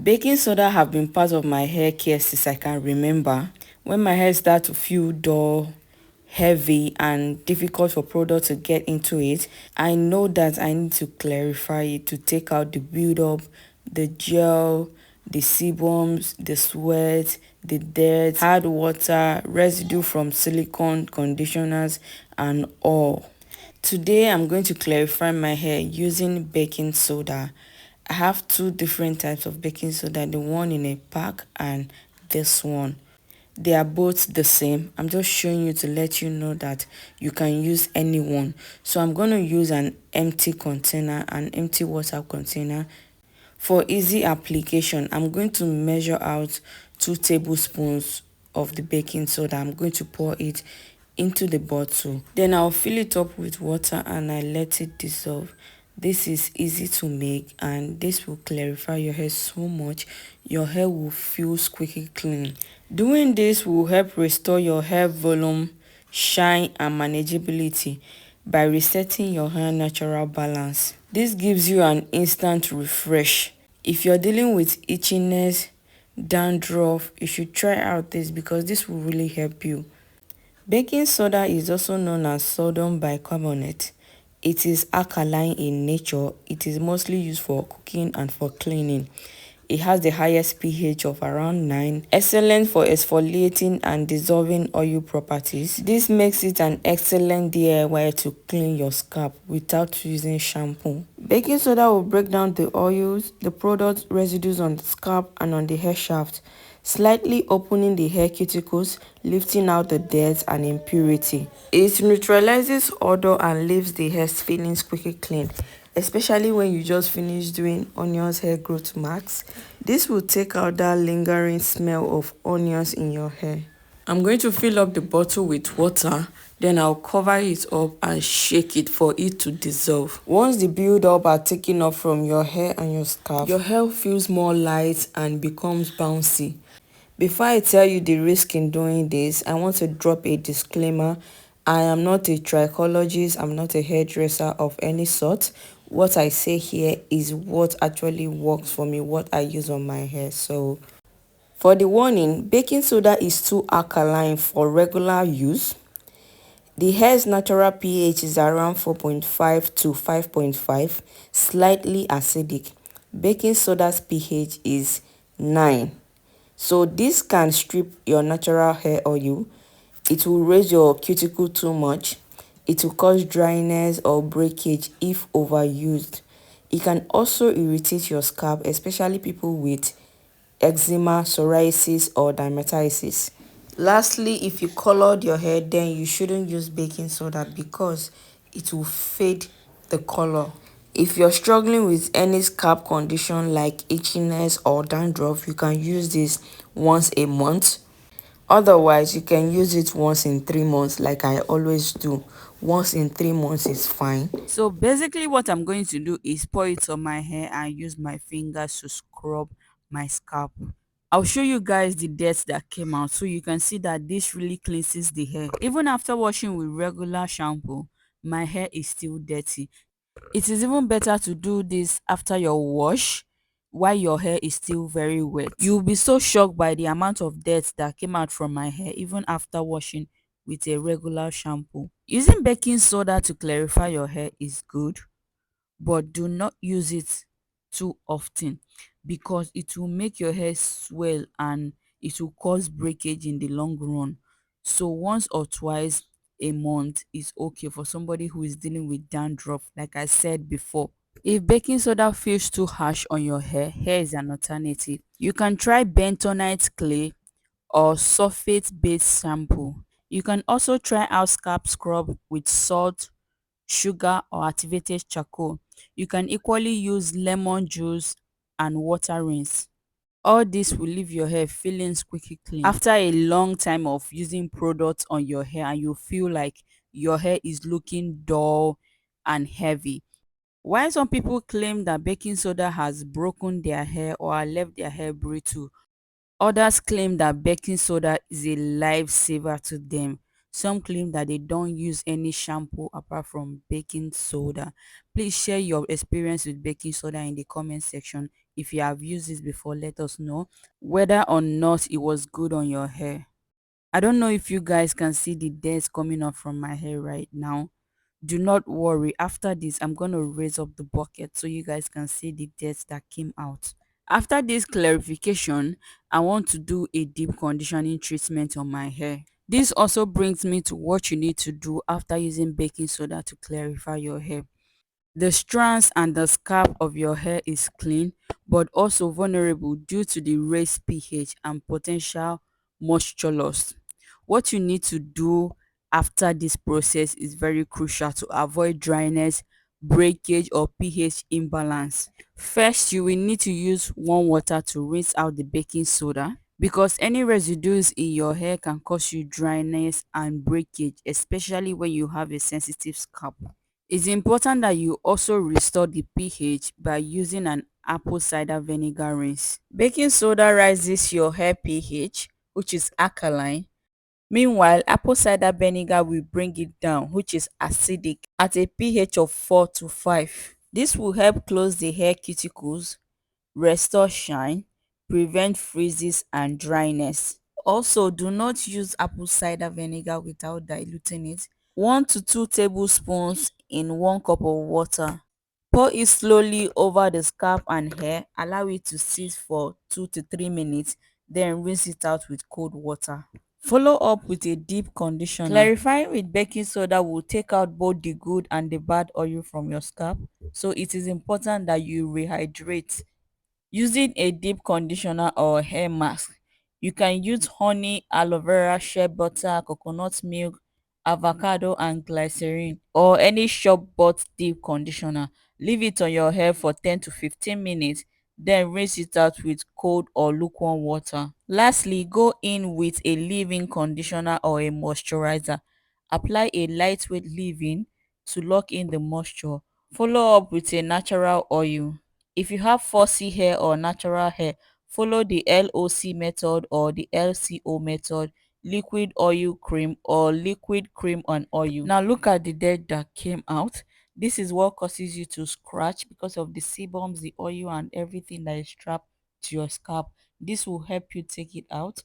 Baking soda have been part of my hair care since I can remember. When my hair starts to feel dull, heavy and difficult for product to get into it, I know that I need to clarify it to take out the buildup, the gel, the sebums, the sweat, the dirt, hard water, residue from silicone conditioners and all. Today I'm going to clarify my hair using baking soda. I have two different types of baking soda, the one in a pack and this one. They are both the same. I'm just showing you to let you know that you can use any one. So I'm going to use an empty container, an empty water container. For easy application, I'm going to measure out 2 tablespoons of the baking soda. I'm going to pour it into the bottle. Then I'll fill it up with water and I let it dissolve. This is easy to make and this will clarify your hair so much. Your hair will feel squeaky clean. Doing this will help restore your hair volume, shine and manageability by resetting your hair natural balance. This gives you an instant refresh. If you're dealing with itchiness, dandruff, you should try out this because this will really help you. Baking soda is also known as sodium bicarbonate. It is alkaline in nature. It is mostly used for cooking and for cleaning. It has the highest pH of around 9, excellent for exfoliating and dissolving oil properties. This makes it an excellent DIY to clean your scalp without using shampoo. Baking soda will break down the oils, the product residues on the scalp and on the hair shaft, slightly opening the hair cuticles, lifting out the dirt and impurity. It neutralizes odor and leaves the hair feeling squeaky clean, especially when you just finished doing onions hair growth max. This will take out that lingering smell of onions in your hair. I'm going to fill up the bottle with water, then I'll cover it up and shake it for it to dissolve. Once the build-up are taken off from your hair and your scalp, your hair feels more light and becomes bouncy. Before I tell you the risk in doing this, I want to drop a disclaimer. I am not a trichologist, I'm not a hairdresser of any sort. What I say here is what actually works for me, what I use on my hair. So for the warning, baking soda is too alkaline for regular use. The hair's natural pH is around 4.5 to 5.5, slightly acidic. Baking soda's pH is 9. So this can strip your natural hair oil. It will raise your cuticle too much. It will cause dryness or breakage if overused. It can also irritate your scalp, especially people with eczema, psoriasis or dermatitis. Lastly, if you colored your hair, then you shouldn't use baking soda because it will fade the color. If you're struggling with any scalp condition like itchiness or dandruff, you can use this once a month. Otherwise, you can use it once in 3 months like I always do. Once in 3 months is fine. So basically what I'm going to do is pour it on my hair and use my fingers to scrub my scalp. I'll show you guys the dirt that came out so you can see that this really cleanses the hair. Even after washing with regular shampoo, my hair is still dirty. It is even better to do this after your wash while your hair is still very wet. You'll be so shocked by the amount of dirt that came out from my hair even after washing with a regular shampoo. Using baking soda to clarify your hair is good, but do not use it too often because it will make your hair swell and it will cause breakage in the long run. So once or twice a month is okay for somebody who is dealing with dandruff, like I said before. If baking soda feels too harsh on your hair, here is an alternative. You can try bentonite clay or sulfate based shampoo. You can also try out scalp scrub with salt, sugar or activated charcoal. You can equally use lemon juice and water rinse. All this will leave your hair feeling squeaky clean. After a long time of using products on your hair and you feel like your hair is looking dull and heavy. While some people claim that baking soda has broken their hair or left their hair brittle, others claim that baking soda is a lifesaver to them. Some claim that they don't use any shampoo apart from baking soda. Please share your experience with baking soda in the comment section. If you have used this before, let us know whether or not it was good on your hair. I don't know if you guys can see the deads coming up from my hair right now. Do not worry. After this, I'm going to raise up the bucket so you guys can see the deads that came out. After this clarification, I want to do a deep conditioning treatment on my hair. This also brings me to what you need to do after using baking soda to clarify your hair. The strands and the scalp of your hair is clean but also vulnerable due to the raised pH and potential moisture loss. What you need to do after this process is very crucial to avoid dryness, breakage, or pH imbalance. First, you will need to use warm water to rinse out the baking soda because any residues in your hair can cause you dryness and breakage, especially when you have a sensitive scalp. It's important that you also restore the pH by using an apple cider vinegar rinse. Baking soda rises your hair pH, which is alkaline. Meanwhile, apple cider vinegar will bring it down, which is acidic, at a pH of 4 to 5. This will help close the hair cuticles, restore shine, prevent freezes and dryness. Also, do not use apple cider vinegar without diluting it. 1 to 2 tablespoons in 1 cup of water. Pour it slowly over the scalp and hair. Allow it to sit for 2 to 3 minutes, then rinse it out with cold water. Follow up with a deep conditioner. Clarifying with baking soda will take out both the good and the bad oil from your scalp, so it is important that you rehydrate. Using a deep conditioner or hair mask, you can use honey, aloe vera, shea butter, coconut milk, avocado and glycerin, or any shop bought deep conditioner. Leave it on your hair for 10 to 15 minutes, then rinse it out with cold or lukewarm water. Lastly, go in with a leave-in conditioner or a moisturizer. Apply a lightweight leave-in to lock in the moisture. Follow up with a natural oil. If you have fussy hair or natural hair, follow the LOC method or the LCO method, liquid oil cream or liquid cream on oil. Now look at the dead that came out. This is what causes you to scratch because of the sebums, the oil and everything that is trapped to your scalp. This will help you take it out.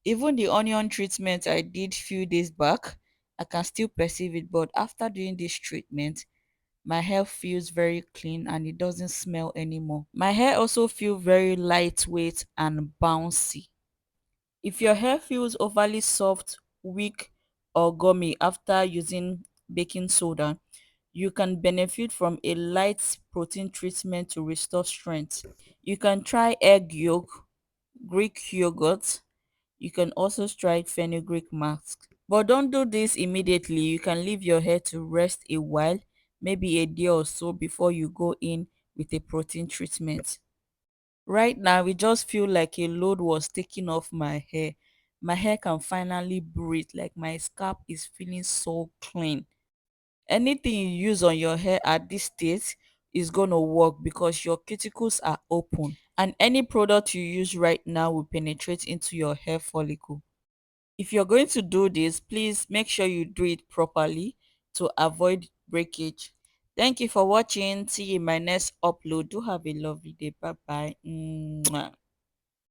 Even the onion treatment I did few days back, I can still perceive it, but after doing this treatment, my hair feels very clean and it doesn't smell anymore. My hair also feels very lightweight and bouncy. If your hair feels overly soft, weak, or gummy after using baking soda, you can benefit from a light protein treatment to restore strength. You can try egg yolk, Greek yogurt. You can also try fenugreek mask. But don't do this immediately. You can leave your hair to rest a while, maybe a day or so before you go in with a protein treatment. Right now, it just feel like a load was taken off my hair. My hair can finally breathe, like my scalp is feeling so clean. Anything you use on your hair at this stage is gonna work because your cuticles are open. And any product you use right now will penetrate into your hair follicle. If you're going to do this, please make sure you do it properly to avoid breakage. Thank you for watching. See you in my next upload. Do have a lovely day. Bye bye.